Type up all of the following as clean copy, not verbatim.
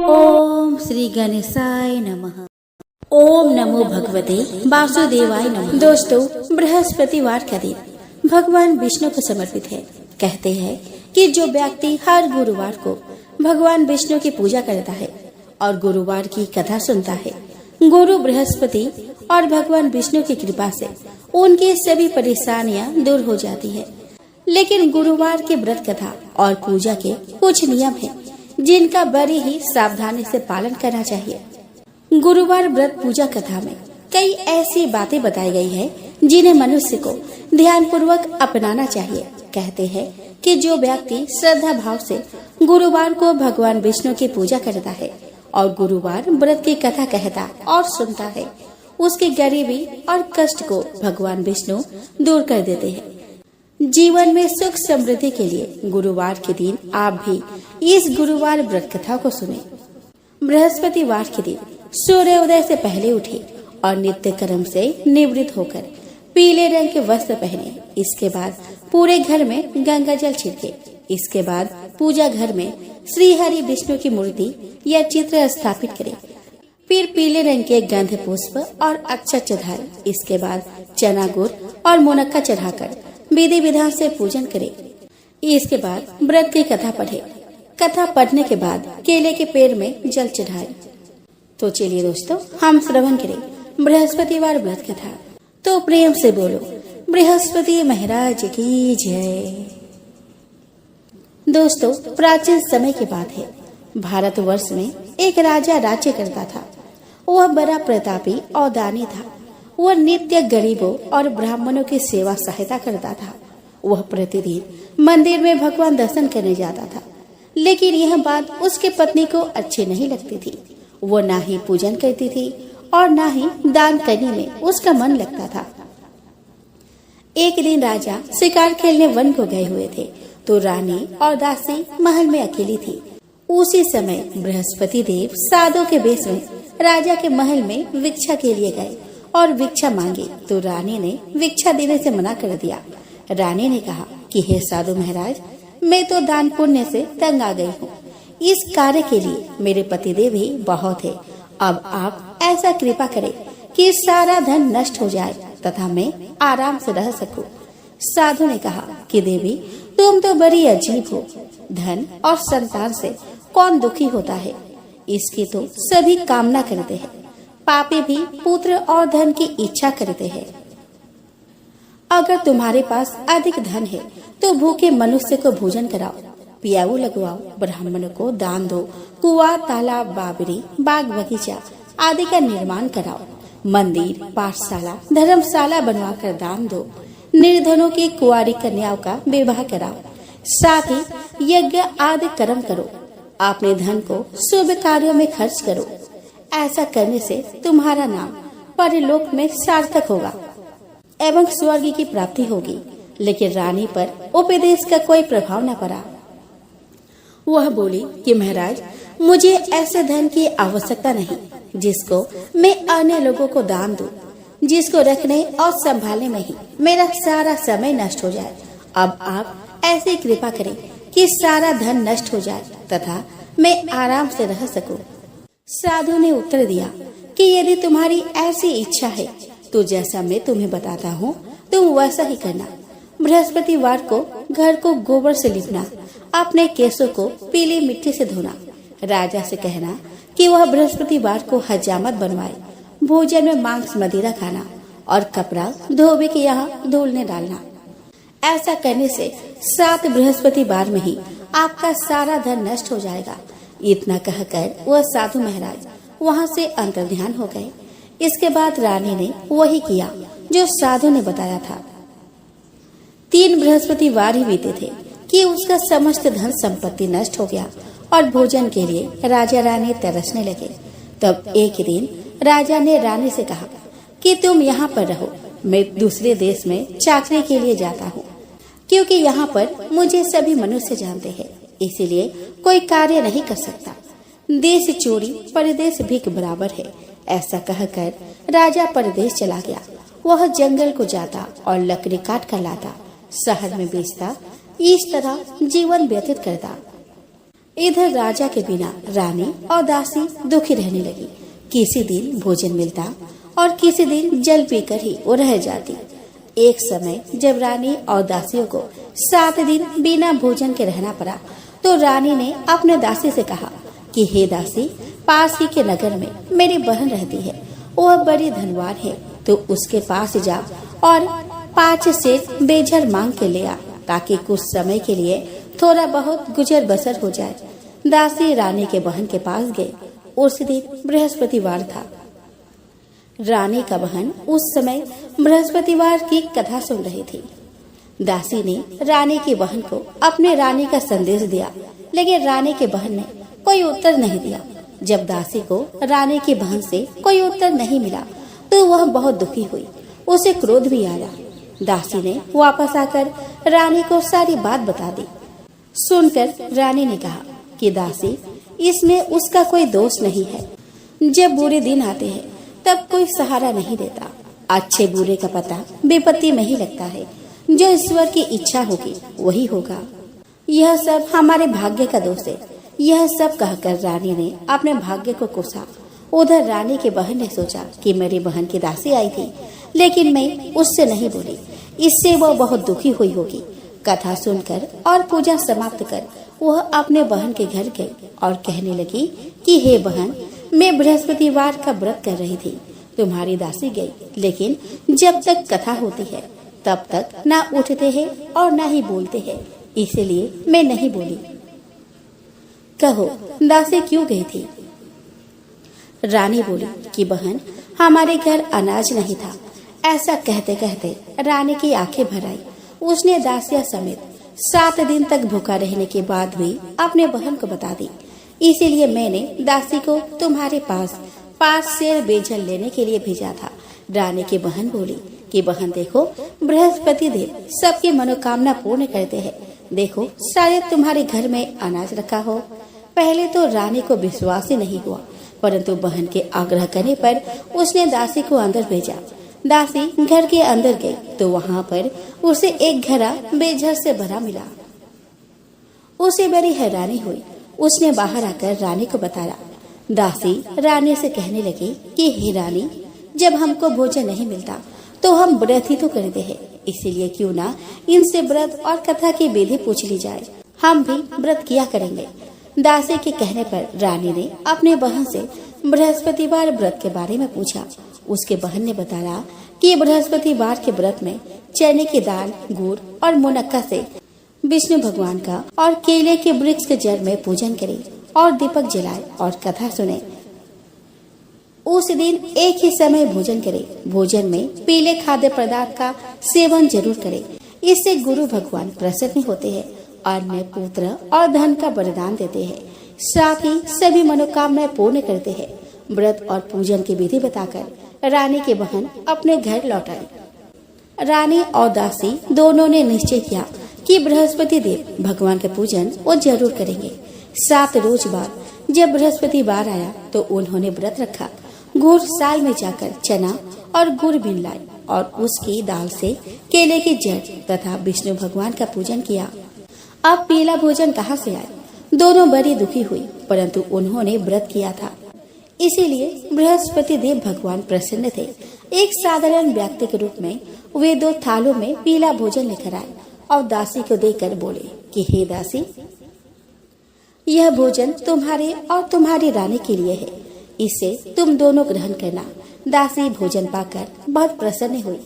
ओम श्री गणेशाय नमः। ओम नमो भगवते वासुदेवाय नमः। दोस्तों, बृहस्पतिवार का दिन भगवान विष्णु को समर्पित है। कहते हैं कि जो व्यक्ति हर गुरुवार को भगवान विष्णु की पूजा करता है और गुरुवार की कथा सुनता है, गुरु बृहस्पति और भगवान विष्णु की कृपा से उनकी सभी परेशानियां दूर हो जाती है। लेकिन गुरुवार के व्रत कथा और पूजा के कुछ नियम हैं, जिनका बड़ी ही सावधानी से पालन करना चाहिए। गुरुवार व्रत पूजा कथा में कई ऐसी बातें बताई गई है जिन्हें मनुष्य को ध्यान पूर्वक अपनाना चाहिए। कहते हैं कि जो व्यक्ति श्रद्धा भाव से गुरुवार को भगवान विष्णु की पूजा करता है और गुरुवार व्रत की कथा कहता और सुनता है, उसकी गरीबी और कष्ट को भगवान विष्णु दूर कर देते हैं। जीवन में सुख समृद्धि के लिए गुरुवार के दिन आप भी इस गुरुवार व्रत कथा को सुने। बृहस्पतिवार के दिन सूर्योदय से पहले उठे और नित्य कर्म से निवृत्त होकर पीले रंग के वस्त्र पहने। इसके बाद पूरे घर में गंगा जल छिड़के। इसके बाद पूजा घर में श्री हरि विष्णु की मूर्ति या चित्र स्थापित करें। फिर पीले रंग के गंध पुष्प और अक्षत चढ़ाए। इसके बाद चना गुड़ और मुनक्का चढ़ाकर विधि विधान से पूजन करें। इसके बाद व्रत की कथा पढ़े। कथा पढ़ने के बाद केले के पेड़ में जल चढ़ाए। तो चलिए दोस्तों, हम श्रवण करें बृहस्पतिवार व्रत कथा। तो प्रेम से बोलो, बृहस्पति महाराज की जय। दोस्तों, प्राचीन समय की बात है। भारतवर्ष में एक राजा राज्य करता था। वह बड़ा प्रतापी और दानी था। वह नित्य गरीबों और ब्राह्मणों की सेवा सहायता करता था। वह प्रतिदिन मंदिर में भगवान दर्शन करने जाता था, लेकिन यह बात उसके पत्नी को अच्छी नहीं लगती थी। वो ना ही पूजन करती थी और ना ही दान करने में उसका मन लगता था। एक दिन राजा शिकार खेलने वन को गए हुए थे, तो रानी और दासी महल में अकेली थी। उसी समय बृहस्पति देव साधु के वेश में राजा के महल में भिक्षा के लिए गए और भिक्षा मांगी, तो रानी ने भिक्षा देने से मना कर दिया। रानी ने कहा कि हे साधु महाराज, मैं तो दान पुण्य से तंग आ गई हूँ। इस कार्य के लिए मेरे पतिदेव ही बहुत है। अब आप ऐसा कृपा करें कि सारा धन नष्ट हो जाए तथा मैं आराम से रह सकूं। साधु ने कहा कि देवी, तुम तो बड़ी अजीब हो। धन और संतान से कौन दुखी होता है? इसकी तो सभी कामना करते हैं। पापी भी पुत्र और धन की इच्छा करते हैं। अगर तुम्हारे पास अधिक धन है तो भूखे मनुष्य को भोजन कराओ, पियाऊ लगवाओ, ब्राह्मणों को दान दो, कुआं, तालाब, बावरी, बाग बगीचा आदि का निर्माण कराओ, मंदिर, पाठशाला, धर्मशाला बनवाकर दान दो, निर्धनों की कुंवारी कन्याओं का विवाह कराओ, साथ ही यज्ञ आदि कर्म करो। अपने धन को शुभ कार्यों में खर्च करो। ऐसा करने से तुम्हारा नाम परलोक में सार्थक होगा एवं स्वर्ग की प्राप्ति होगी। लेकिन रानी पर उपदेश का कोई प्रभाव न पड़ा। वह बोली कि महाराज, मुझे ऐसे धन की आवश्यकता नहीं जिसको मैं अन्य लोगों को दान दूं, जिसको रखने और संभालने में ही मेरा सारा समय नष्ट हो जाए। अब आप ऐसी कृपा करें कि सारा धन नष्ट हो जाए तथा मैं आराम से रह सकूं। साधु ने उत्तर दिया कि यदि तुम्हारी ऐसी इच्छा है तो जैसा मैं तुम्हें बताता हूँ तुम वैसा ही करना। बृहस्पतिवार को घर को गोबर से लिपना, अपने केसों को पीली मिट्टी से धोना, राजा से कहना कि वह बृहस्पतिवार को हजामत बनवाए, भोजन में मांस मदिरा खाना और कपड़ा धोबी के यहाँ धुलने डालना। ऐसा करने से 7 बृहस्पतिवार में ही आपका सारा धन नष्ट हो जाएगा। इतना कहकर वह साधु महाराज वहाँ से अंतर्ध्यान हो गए। इसके बाद रानी ने वही किया जो साधु ने बताया था। 3 बृहस्पतिवार ही बीते थे कि उसका समस्त धन संपत्ति नष्ट हो गया और भोजन के लिए राजा रानी तरसने लगे। तब एक दिन राजा ने रानी से कहा कि तुम यहाँ पर रहो, मैं दूसरे देश में चाकरी के लिए जाता हूँ, क्योंकि यहाँ पर मुझे सभी मनुष्य जानते हैं, इसीलिए कोई कार्य नहीं कर सकता। देश चोरी परदेश भीख बराबर है। ऐसा कहकर राजा परदेश चला गया। वह जंगल को जाता और लकड़ी काट कर लाता, शहर में बेचता। इस तरह जीवन व्यतीत करता। इधर राजा के बिना रानी और दासी दुखी रहने लगी। किसी दिन भोजन मिलता और किसी दिन जल पीकर ही वो रह जाती। एक समय जब रानी और दासियों को 7 दिन बिना भोजन के रहना पड़ा, तो रानी ने अपने दासी से कहा कि हे दासी, पास ही के नगर में मेरी बहन रहती है, वह बड़ी धनवान है, तो उसके पास जा और 5 सेर बेझर मांग के ले आ, ताकि कुछ समय के लिए थोड़ा बहुत गुजर बसर हो जाए। दासी रानी के बहन के पास गए। उस दिन बृहस्पतिवार था। रानी का बहन उस समय बृहस्पतिवार की कथा सुन रही थी। दासी ने रानी की बहन को अपने रानी का संदेश दिया, लेकिन रानी के बहन ने कोई उत्तर नहीं दिया। जब दासी को रानी की बहन से कोई उत्तर नहीं मिला, तो वह बहुत दुखी हुई। उसे क्रोध भी आया। दासी ने वापस आकर रानी को सारी बात बता दी। सुनकर रानी ने कहा कि दासी, इसमें उसका कोई दोष नहीं है। जब बुरे दिन आते हैं तब कोई सहारा नहीं देता। अच्छे बुरे का पता विपत्ति में ही लगता है। जो ईश्वर की इच्छा होगी वही होगा। यह सब हमारे भाग्य का दोष है। यह सब कहकर रानी ने अपने भाग्य को कोसा। उधर रानी की बहन ने सोचा कि मेरी बहन की दासी आई थी, लेकिन मैं उससे नहीं बोली, इससे वह बहुत दुखी हुई होगी। कथा सुनकर और पूजा समाप्त कर वह अपने बहन के घर गई और कहने लगी कि हे बहन, मैं बृहस्पतिवार का व्रत कर रही थी। तुम्हारी दासी गई, लेकिन जब तक कथा होती है तब तक ना उठते हैं और ना ही बोलते हैं, इसलिए मैं नहीं बोली। कहो, दासी क्यों गई थी? रानी बोली कि बहन, हमारे घर अनाज नहीं था। ऐसा कहते कहते रानी की आंखें भर आई। उसने दासिया समेत 7 दिन तक भूखा रहने के बाद भी अपने बहन को बता दी। इसीलिए मैंने दासी को तुम्हारे पास 5 सेर बेजल लेने के लिए भेजा था। रानी की बहन बोली कि बहन देखो, बृहस्पति देव सबकी मनोकामना पूर्ण करते हैं। देखो, शायद तुम्हारे घर में अनाज रखा हो। पहले तो रानी को विश्वास ही नहीं हुआ, परंतु बहन के आग्रह करने पर उसने दासी को अंदर भेजा। दासी घर के अंदर गई तो वहाँ पर उसे एक घड़ा बेझर से भरा मिला। उसे बड़ी हैरानी हुई। उसने बाहर आकर रानी को बताया। दासी रानी से कहने लगी कि हे रानी, जब हमको भोजन नहीं मिलता तो हम व्रत ही तो करते हैं, इसीलिए क्यों ना इनसे व्रत और कथा की विधि पूछ ली जाए। हम भी व्रत किया करेंगे। दासी के कहने पर रानी ने अपने बहन से बृहस्पतिवार व्रत के बारे में पूछा। उसके बहन ने बताया कि बृहस्पतिवार के व्रत में चने की दाल, गुड़ और मुनक्का से विष्णु भगवान का और केले के वृक्ष के जड़ में पूजन करे और दीपक जलाए और कथा सुने। उस दिन एक ही समय भोजन करे। भोजन में पीले खाद्य पदार्थ का सेवन जरूर करे। इससे गुरु भगवान प्रसन्न होते हैं और में पुत्र और धन का वरदान देते हैं। साथ ही सभी मनोकामनाएं पूर्ण करते हैं। व्रत और पूजन की विधि बताकर रानी की बहन अपने घर लौट आई। रानी और दासी दोनों ने निश्चय किया कि बृहस्पति देव भगवान के पूजन वो जरूर करेंगे। 7 रोज बाद जब बृहस्पतिवार आया तो उन्होंने व्रत रखा। गुड़ साल में जाकर चना और गुड़ बीन लाए और उसकी दाल से केले की जड़ तथा विष्णु भगवान का पूजन किया। अब पीला भोजन कहाँ से आए? दोनों बड़ी दुखी हुई, परंतु उन्होंने व्रत किया था, इसीलिए बृहस्पति देव भगवान प्रसन्न थे। एक साधारण व्यक्ति के रूप में वे 2 थालों में पीला भोजन लेकर आए और दासी को देकर बोले कि हे दासी, यह भोजन तुम्हारे और तुम्हारी रानी के लिए है। इसे तुम दोनों ग्रहण करना। दासी भोजन पाकर बहुत प्रसन्न हुई।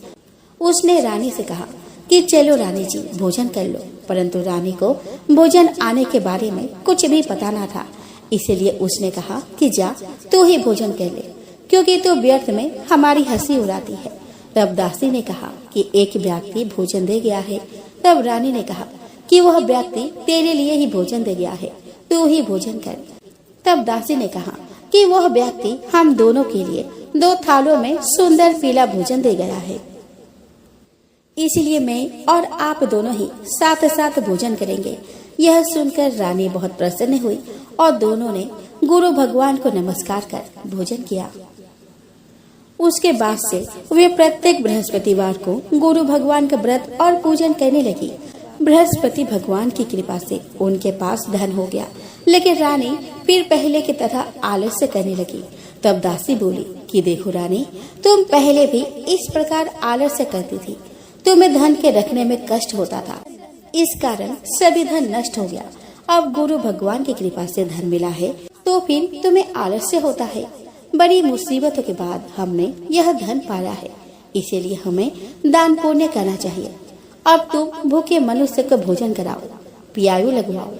उसने रानी से कहा कि चलो रानी जी, भोजन कर लो। परंतु रानी को भोजन आने के बारे में कुछ भी पता न था, इसलिए उसने कहा कि जा तू ही भोजन कर ले, क्योंकि तू व्यर्थ में हमारी हंसी उड़ाती है। तब दासी ने कहा कि एक व्यक्ति भोजन दे गया है। तब रानी ने कहा कि वह व्यक्ति तेरे लिए ही भोजन दे गया है, तू ही भोजन कर। तब दासी ने कहा कि वह व्यक्ति हम दोनों के लिए 2 थालों में सुंदर पीला भोजन दे गया है, इसलिए मैं और आप दोनों ही साथ साथ भोजन करेंगे। यह सुनकर रानी बहुत प्रसन्न हुई और दोनों ने गुरु भगवान को नमस्कार कर भोजन किया। उसके बाद से वे प्रत्येक बृहस्पतिवार को गुरु भगवान का व्रत और पूजन करने लगी। बृहस्पति भगवान की कृपा से उनके पास धन हो गया। लेकिन रानी फिर पहले की तरह आलस्य करने लगी। तब दासी बोली कि देखो रानी, तुम पहले भी इस प्रकार आलस्य करती थी। तुम्हें धन के रखने में कष्ट होता था, इस कारण सभी धन नष्ट हो गया। अब गुरु भगवान की कृपा से धन मिला है तो फिर तुम्हें आलस्य होता है। बड़ी मुसीबतों के बाद हमने यह धन पाया है, इसीलिए हमें दान पुण्य करना चाहिए। अब तुम भूखे मनुष्य को भोजन कराओ, पियायु लगवाओ,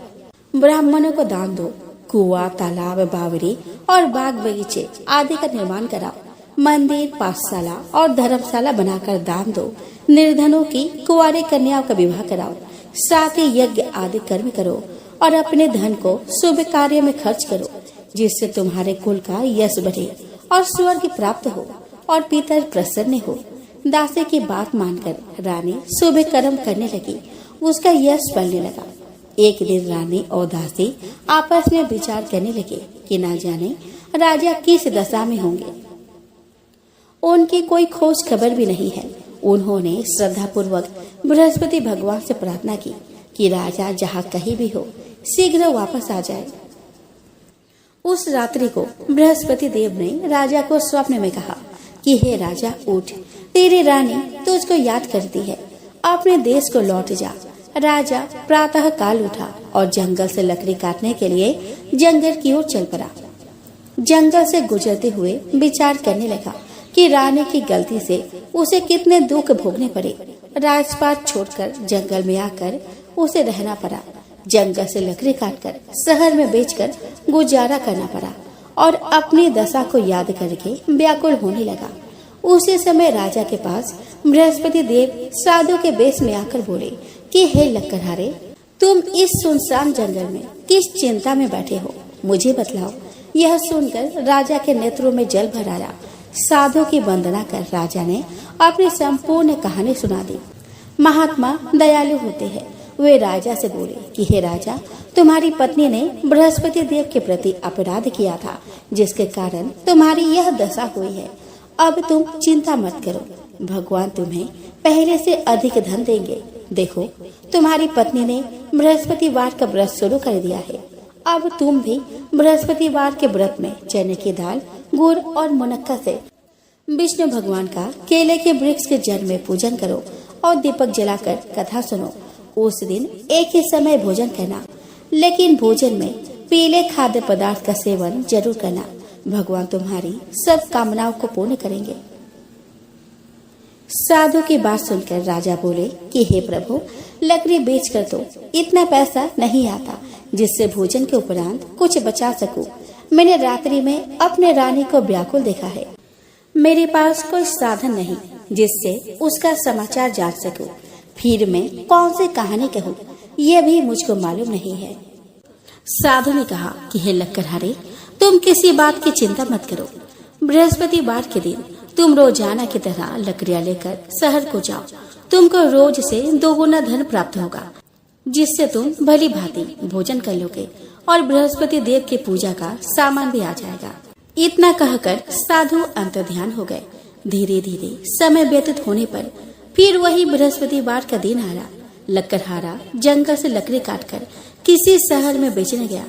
ब्राह्मणों को दान दो, कुआं, तालाब, बावड़ी और बाग बगीचे आदि का निर्माण कराओ, मंदिर, पाठशाला और धर्मशाला बनाकर दान दो, निर्धनों की कुंवारी कन्याओं का विवाह कराओ, साथ ही यज्ञ आदि कर्म करो और अपने धन को शुभ कार्य में खर्च करो, जिससे तुम्हारे कुल का यश बढ़े और स्वर्ग प्राप्त हो और पितर प्रसन्न हो। दासी की बात मानकर रानी शुभ कर्म करने लगी। उसका यश बढ़ने लगा। एक दिन रानी और दासी आपस में विचार करने लगे कि ना जाने राजा किस दशा में होंगे। उनकी कोई खोज खबर भी नहीं है। उन्होंने श्रद्धा पूर्वक बृहस्पति भगवान से प्रार्थना की कि राजा जहाँ कहीं भी हो शीघ्र वापस आ जाए। उस रात्रि को बृहस्पति देव ने राजा को स्वप्न में कहा कि हे राजा, उठ, तेरी रानी तुझको याद करती है, अपने देश को लौट जा। राजा प्रातः काल उठा और जंगल से लकड़ी काटने के लिए जंगल की ओर चल पड़ा। जंगल से गुजरते हुए विचार करने लगा कि रानी की गलती से उसे कितने दुख भोगने पड़े। राजपाट छोड़कर जंगल में आकर उसे रहना पड़ा। जंगल से लकड़ी काटकर शहर में बेचकर गुजारा करना पड़ा और अपनी दशा को याद करके व्याकुल होने लगा। उसी समय राजा के पास बृहस्पति देव साधु के वेश में आकर बोले कि हे लक्कड़हारे, तुम इस सुनसान जंगल में किस चिंता में बैठे हो, मुझे बतलाओ। यह सुनकर राजा के नेत्रों में जल भर आया। साधु की वंदना कर राजा ने अपनी संपूर्ण कहानी सुना दी। महात्मा दयालु होते हैं। वे राजा से बोले कि हे राजा, तुम्हारी पत्नी ने बृहस्पति देव के प्रति अपराध किया था, जिसके कारण तुम्हारी यह दशा हुई है। अब तुम चिंता मत करो, भगवान तुम्हें पहले से अधिक धन देंगे। देखो, तुम्हारी पत्नी ने बृहस्पतिवार का व्रत शुरू कर दिया है। अब तुम भी बृहस्पतिवार के व्रत में चने की दाल, गुड़ और मुनक्का से विष्णु भगवान का केले के वृक्ष के जड़ में पूजन करो और दीपक जलाकर कथा सुनो। उस दिन एक ही समय भोजन करना, लेकिन भोजन में पीले खाद्य पदार्थ का सेवन जरूर करना। भगवान तुम्हारी सब कामनाओं को पूर्ण करेंगे। साधु की बात सुनकर राजा बोले कि हे प्रभु, लकड़ी बेचकर तो इतना पैसा नहीं आता जिससे भोजन के उपरांत कुछ बचा सकूं। मैंने रात्रि में अपने रानी को व्याकुल देखा है। मेरे पास कोई साधन नहीं जिससे उसका समाचार जान सकूं। फिर मैं कौन सी कहानी कहूँ, यह भी मुझको मालूम नहीं है। साधु ने कहा कि हे लक्कड़हारे, तुम किसी बात की चिंता मत करो। बृहस्पतिवार के दिन तुम रोजाना की तरह लकड़ियां लेकर शहर को जाओ। तुमको रोज से 2 गुना धन प्राप्त होगा, जिससे तुम भली भांति भोजन कर लोगे और बृहस्पति देव की पूजा का सामान भी आ जाएगा। इतना कहकर साधु अंतर्ध्यान हो गए। धीरे धीरे समय व्यतीत होने पर फिर वही बृहस्पतिवार का दिन आया। लक्कड़हारा जंगल से लकड़ी काटकर किसी शहर में बेचने गया।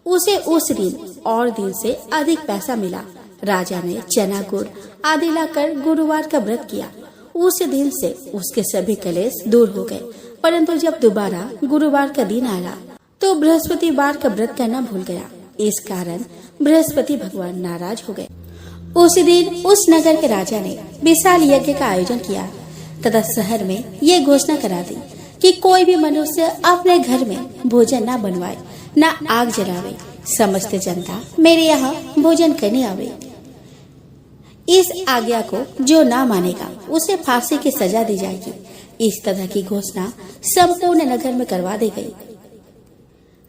उसे उस दिन और दिन से अधिक पैसा मिला। राजा ने चना, गुड़ आदि लाकर गुरुवार का व्रत किया। उस दिन से उसके सभी कलेश दूर हो गए। परंतु जब दोबारा गुरुवार का दिन आया तो बृहस्पतिवार का व्रत करना भूल गया। इस कारण बृहस्पति भगवान नाराज हो गए। उस दिन उस नगर के राजा ने विशाल यज्ञ का आयोजन किया तथा शहर में ये घोषणा करा दी कि कोई भी मनुष्य अपने घर में भोजन न बनवाए, न आग जलावे। समस्त जनता मेरे यहाँ भोजन करने आवे। इस आज्ञा को जो न मानेगा उसे फांसी की सजा दी जाएगी। इस तरह की घोषणा संपूर्ण नगर में करवा दी गई।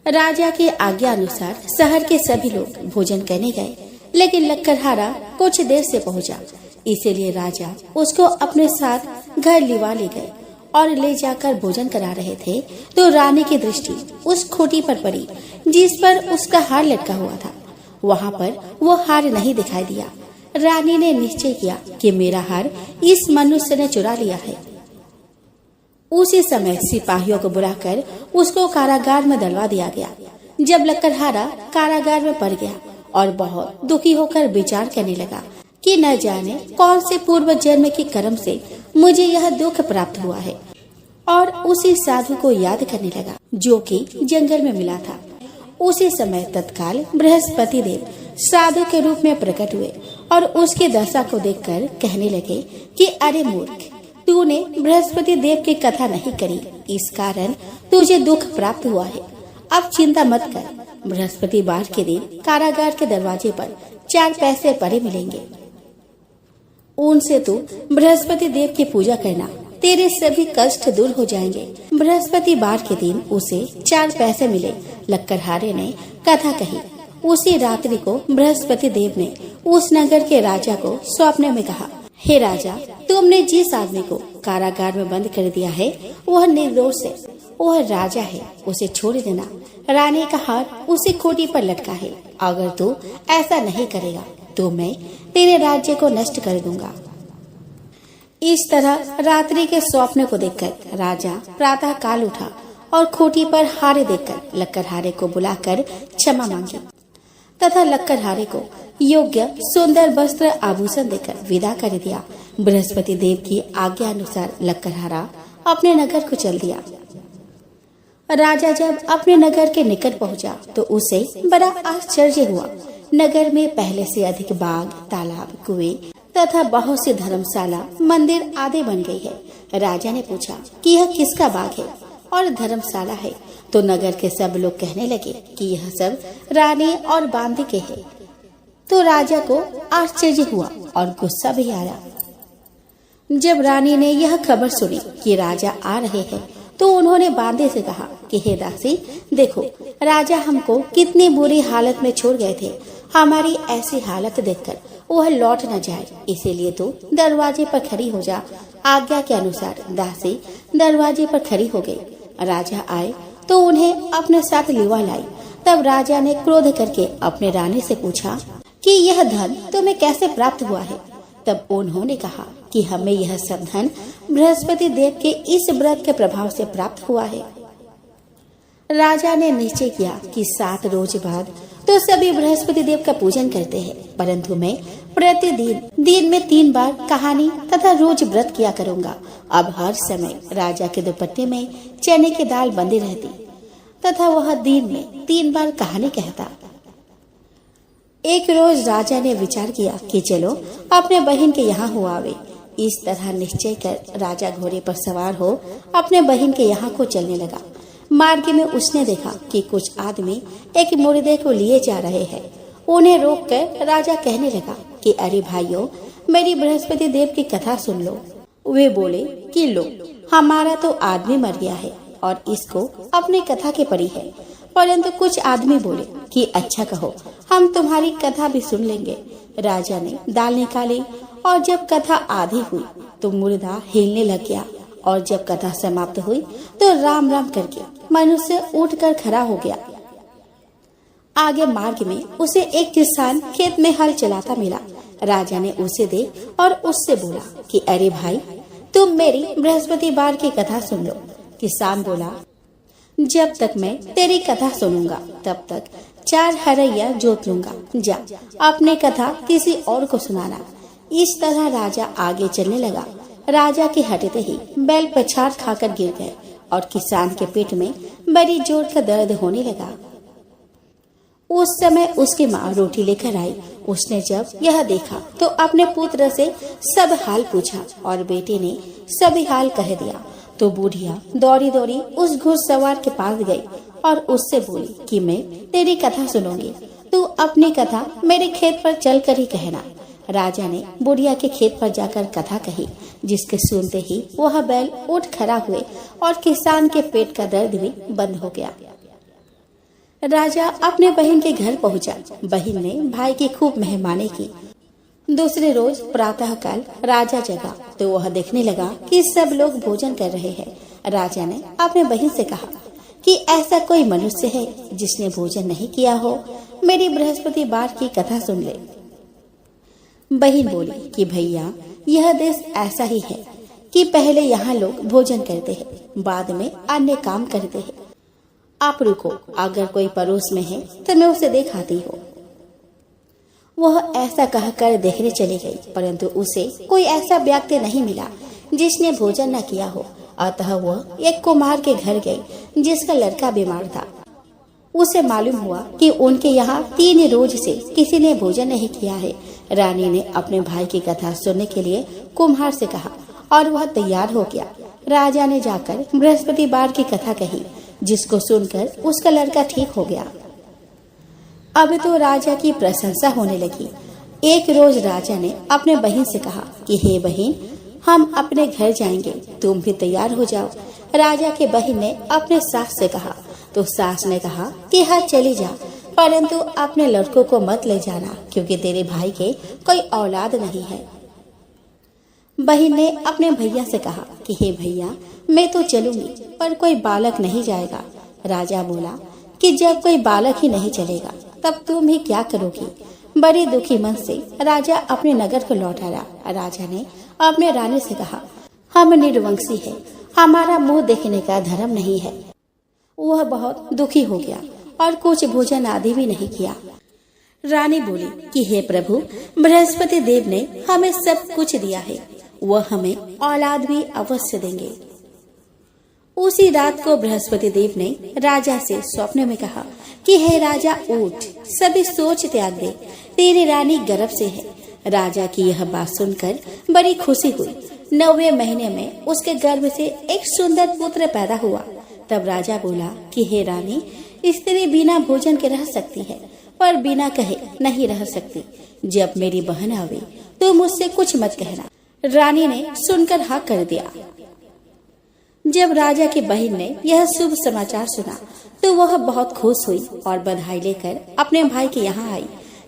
राजा की आज्ञा अनुसार शहर के सभी लोग भोजन करने गए, लेकिन लक्कड़हारा कुछ देर से पहुंचा। इसीलिए राजा उसको अपने साथ घर लिवा ले गए और ले जाकर भोजन करा रहे थे तो रानी की दृष्टि उस खूंटी पर पड़ी जिस पर उसका हार लटका हुआ था। वहाँ पर वो हार नहीं दिखाई दिया। रानी ने निश्चय किया कि मेरा हार इस मनुष्य ने चुरा लिया है। उसी समय सिपाहियों को बुलाकर उसको कारागार में डलवा दिया गया। जब लक्कड़हारा कारागार में पड़ गया और बहुत दुखी होकर विचार करने लगा कि न जाने कौन से पूर्व जन्म के कर्म से मुझे यह दुख प्राप्त हुआ है, और उसी साधु को याद करने लगा जो कि जंगल में मिला था। उसी समय तत्काल बृहस्पति देव साधु के रूप में प्रकट हुए और उसकी दशा को देखकर कहने लगे कि अरे मूर्ख, तूने बृहस्पति देव की कथा नहीं करी, इस कारण तुझे दुख प्राप्त हुआ है। अब चिंता मत कर, बृहस्पतिवार के दिन कारागार के दरवाजे पर 4 पैसे पड़े मिलेंगे, उनसे तू बृहस्पति देव की पूजा करना, तेरे सभी कष्ट दूर हो जाएंगे। बृहस्पतिवार के दिन उसे 4 पैसे मिले। लक्कड़हारे ने कथा कही। उसी रात्रि को बृहस्पति देव ने उस नगर के राजा को स्वप्न में कहा, हे राजा, तुमने जिस आदमी को कारागार में बंद कर दिया है वह निर्दोष है, वह राजा है, उसे छोड़ देना। रानी का हार उसी खूंटी पर लटका है, अगर तू ऐसा नहीं करेगा तो मैं तेरे राज्य को नष्ट कर दूंगा। इस तरह रात्रि के स्वप्न को देखकर राजा प्रातः काल उठा और खूंटी पर हारे देखकर लक्कड़हारे को बुलाकर क्षमा मांगी तथा लक्कड़हारे को योग्य सुंदर वस्त्र आभूषण देकर विदा कर दिया। बृहस्पति देव की आज्ञा अनुसार लक्कड़हारा अपने नगर को चल दिया। राजा जब अपने नगर के निकट पहुंचा तो उसे बड़ा आश्चर्य हुआ। नगर में पहले से अधिक बाग, तालाब, कुएं तथा बहुत सी धर्मशाला, मंदिर आदि बन गई है। राजा ने पूछा कि यह किसका बाग है और धर्मशाला है, तो नगर के सब लोग कहने लगे कि यह सब रानी और बांदी के है। तो राजा को आश्चर्य हुआ और गुस्सा भी आया। जब रानी ने यह खबर सुनी कि राजा आ रहे हैं तो उन्होंने बांदे से कहा कि हे दासी, देखो राजा हमको कितनी बुरी हालत में छोड़ गए थे, हमारी ऐसी हालत देखकर वह लौट न जाए, इसीलिए तू दरवाजे पर खड़ी हो जा। आज्ञा के अनुसार दासी दरवाजे पर खड़ी हो गई। राजा आए तो उन्हें अपने साथ लिवा लाई। तब राजा ने क्रोध करके अपने रानी से पूछा कि यह धन तुम्हें कैसे प्राप्त हुआ है। तब उन्होंने कहा कि हमें यह सब धन बृहस्पति देव के इस व्रत के प्रभाव से प्राप्त हुआ है। राजा ने निश्चय किया कि 7 रोज बाद तो सभी बृहस्पति देव का पूजन करते हैं, परंतु मैं प्रतिदिन दिन में 3 बार कहानी तथा रोज व्रत किया करूंगा। अब हर समय राजा के दुपट्टे में चने की दाल बंधी रहती तथा वह दिन में 3 बार कहानी कहता। एक रोज राजा ने विचार किया कि चलो अपने बहन के यहाँ हो आवे। इस तरह निश्चय कर राजा घोड़े पर सवार हो अपने बहन के यहाँ को चलने लगा। मार्ग में उसने देखा कि कुछ आदमी एक मुर्दे को लिए जा रहे हैं। उन्हें रोककर राजा कहने लगा कि अरे भाइयों, मेरी बृहस्पति देव की कथा सुन लो। वे बोले कि लो, हमारा तो आदमी मर गया है और इसको अपनी कथा के परी है। परंतु कुछ आदमी बोले कि अच्छा कहो, हम तुम्हारी कथा भी सुन लेंगे। राजा ने दाल निकाली और जब कथा आधी हुई तो मुर्दा हिलने लग गया, और जब कथा समाप्त हुई तो राम राम करके मनुष्य उठकर खड़ा हो गया। आगे मार्ग में उसे एक किसान खेत में हल चलाता मिला। राजा ने उसे देख और उससे बोला कि अरे भाई, तुम मेरी बृहस्पतिवार की कथा सुन लो। किसान बोला, जब तक मैं तेरी कथा सुनूंगा तब तक 4 हरैया जोत लूंगा। जा अपनी कथा किसी और को सुनाना। इस तरह राजा आगे चलने लगा। राजा के हटते ही बैल पछाड़ खाकर गिर गए और किसान के पेट में बड़ी जोर का दर्द होने लगा। उस समय उसकी माँ रोटी लेकर आई। उसने जब यह देखा तो अपने पुत्र से सब हाल पूछा और बेटे ने सभी हाल कह दिया। तो बूढ़िया दौड़ी दौड़ी उस घुड़सवार के पास गई और उससे बोली कि मैं तेरी कथा सुनूंगी, तू अपनी कथा मेरे खेत पर चल कर ही कहना। राजा ने बुढ़िया के खेत पर जाकर कथा कही, जिसके सुनते ही वह बैल उठ खड़ा हुए और किसान के पेट का दर्द भी बंद हो गया। राजा अपने बहन के घर पहुंचा। बहन ने भाई की खूब मेहमानी की। दूसरे रोज प्रातः काल राजा जगा तो वह देखने लगा कि सब लोग भोजन कर रहे हैं। राजा ने अपने बहन से कहा कि ऐसा कोई मनुष्य है जिसने भोजन नहीं किया हो, मेरी बृहस्पतिवार की कथा सुन ले। बहन बोली कि भैया, यह देश ऐसा ही है कि पहले यहाँ लोग भोजन करते हैं, बाद में अन्य काम करते हैं। आप रुको, अगर कोई पड़ोस में है तो मैं उसे दिखाती हूँ। वह ऐसा कहकर देखने चली गई, परंतु उसे कोई ऐसा व्यक्ति नहीं मिला जिसने भोजन न किया हो। अतः वह एक कुम्हार के घर गई जिसका लड़का बीमार था। उसे मालूम हुआ कि उनके यहाँ 3 रोज से किसी ने भोजन नहीं किया है। रानी ने अपने भाई की कथा सुनने के लिए कुम्हार से कहा और वह तैयार हो गया। राजा ने जाकर बृहस्पतिवार की कथा कही, जिसको सुनकर उसका लड़का ठीक हो गया। अब तो राजा की प्रशंसा होने लगी। एक रोज राजा ने अपने बहन से कहा कि हे बहन, हम अपने घर जाएंगे, तुम भी तैयार हो जाओ। राजा के बहन ने अपने सास से कहा तो सास ने कहा कि हाँ चली जा, परंतु अपने लड़कों को मत ले जाना, क्योंकि तेरे भाई के कोई औलाद नहीं है। बहन ने अपने भैया से कहा कि हे भैया, मैं तो चलूंगी, पर कोई बालक नहीं जाएगा। राजा बोला कि जब कोई बालक ही नहीं चलेगा तब तुम ही क्या करोगी। बड़ी दुखी मन से राजा अपने नगर को लौट आया। राजा ने अपने रानी से कहा, हम निर्वंशी है, हमारा मुंह देखने का धर्म नहीं है। वह बहुत दुखी हो गया और कुछ भोजन आदि भी नहीं किया। रानी बोली कि हे प्रभु, बृहस्पति देव ने हमें सब कुछ दिया है, वह हमें औलाद भी अवश्य देंगे। उसी रात को बृहस्पति देव ने राजा से स्वप्न में कहा कि हे राजा, उठ, सभी सोच त्याग दे, तेरी रानी गर्भ से है। राजा की यह बात सुनकर बड़ी खुशी हुई। 9वें महीने में उसके गर्भ से एक सुंदर पुत्र पैदा हुआ। तब राजा बोला कि हे रानी, स्त्री बिना भोजन के रह सकती है, पर बिना कहे नहीं रह सकती। जब मेरी बहन आवे तो मुझसे कुछ मत कहना। रानी ने सुनकर हाँ कर दिया। जब राजा की बहन ने यह शुभ समाचार सुना तो वह बहुत खुश हुई और बधाई लेकर अपने भाई के यहाँ आई।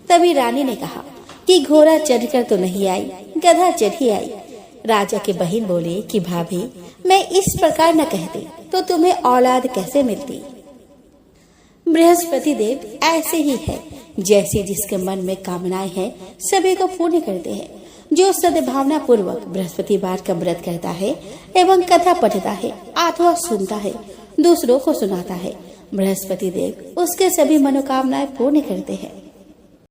तभी रानी ने कहा कि घोड़ा चढ़कर तो नहीं आई, गधा चढ़ ही आई। राजा की बहन बोले कि भाभी, मैं इस प्रकार न कहती तो तुम्हें औलाद कैसे मिलती। बृहस्पति देव ऐसे ही है, जैसे जिसके मन में कामनाएं हैं सभी को पूर्ण करते हैं। जो सद्भावना पूर्वक बृहस्पतिवार का व्रत करता है एवं कथा पढ़ता है अथवा सुनता है, दूसरों को सुनाता है, बृहस्पति देव उसके सभी मनोकामनाएं पूर्ण करते हैं।